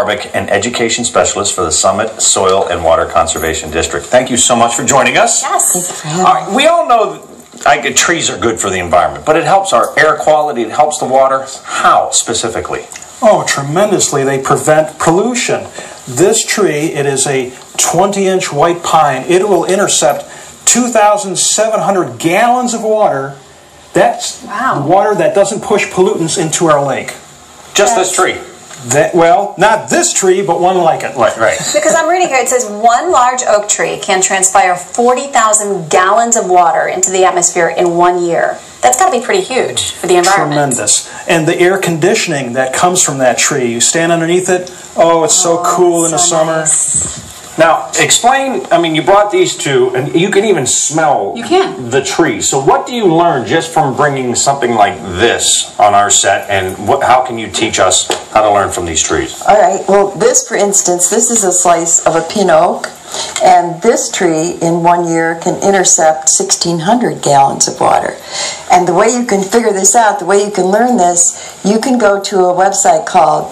Barbic, an education specialist for the Summit Soil and Water Conservation District. Thank you so much for joining us. Yes. All right, we all know that trees are good for the environment, but it helps our air quality, it helps the water. How specifically? Oh, tremendously. They prevent pollution. This tree, it is a 20-inch white pine. It will intercept 2,700 gallons of water. That's water that doesn't push pollutants into our lake. Just this tree? Well, not this tree, but one like it. Right. Because I'm reading here, it says one large oak tree can transpire 40,000 gallons of water into the atmosphere in 1 year. That's got to be pretty huge for the environment. Tremendous. And the air conditioning that comes from that tree, you stand underneath it, oh, it's so cool in the summer. Nice. Now, explain, I mean, you brought these two, and you can even smell the tree. So what do you learn just from bringing something like this on our set, and how can you teach us how to learn from these trees? All right, well, this, for instance, this is a slice of a pin oak, and this tree in 1 year can intercept 1,600 gallons of water. And the way you can figure this out, the way you can learn this, you can go to a website called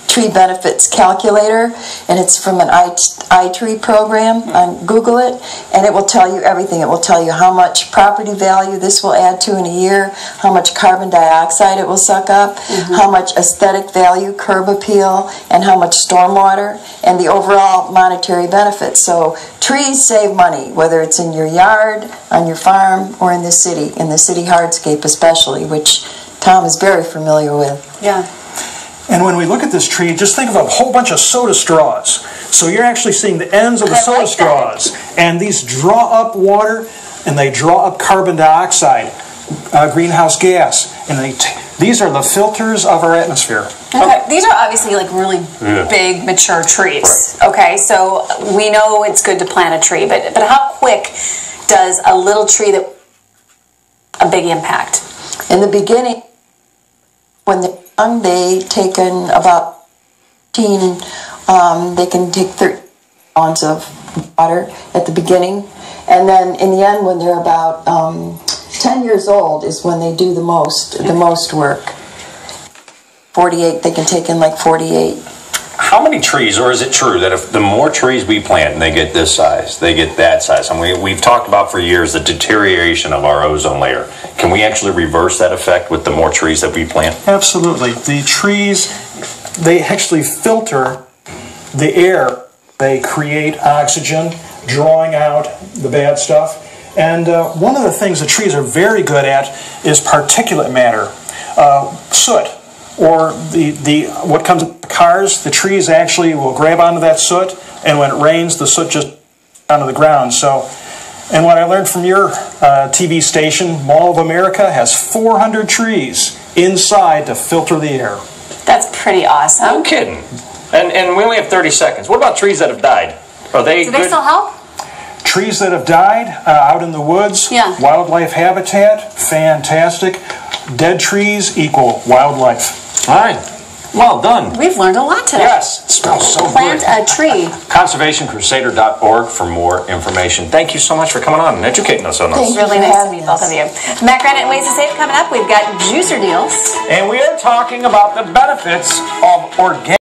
Tree Benefits Calculator, and it's from an iTree program. Google it, and it will tell you everything. It will tell you how much property value this will add to in a year, how much carbon dioxide it will suck up, how much aesthetic value, curb appeal, and how much stormwater, and the overall monetary benefits. So trees save money, whether it's in your yard, on your farm, or in the city hardscape especially, which Tom is very familiar with. Yeah. And when we look at this tree, just think of a whole bunch of soda straws. So you're actually seeing the ends of the soda straws. And these draw up water, and they draw up carbon dioxide, greenhouse gas. And these are the filters of our atmosphere. Okay. These are obviously like really big, mature trees. Right. Okay, so we know it's good to plant a tree, but how quick does a little tree that a big impact? In the beginning, when they're young, they take in about 15, they can take 30 gallons of water at the beginning, and then in the end, when they're about 10 years old, is when they do the most work. 48, they can take in like 48. How many trees, or is it true that if the more trees we plant and they get this size, they get that size? I mean, we've talked about for years the deterioration of our ozone layer. Can we actually reverse that effect with the more trees that we plant? Absolutely. The trees, they actually filter the air. They create oxygen, drawing out the bad stuff. And one of the things the trees are very good at is particulate matter, soot. Or what comes in the cars, the trees actually will grab onto that soot, and when it rains, the soot just onto the ground. So, and what I learned from your TV station, Mall of America has 400 trees inside to filter the air. That's pretty awesome. No kidding. And we only have 30 seconds. What about trees that have died? Are they Do they still help? Trees that have died out in the woods, wildlife habitat, fantastic. Dead trees equal wildlife. All right. Well done. We've learned a lot today. Yes. It smells so Plant good. a tree. ConservationCrusader.org for more information. Thank you so much for coming on and educating us on this. It's really nice to meet both of you. Matt Granite and Ways to Save coming up. We've got juicer deals. And we are talking about the benefits of organic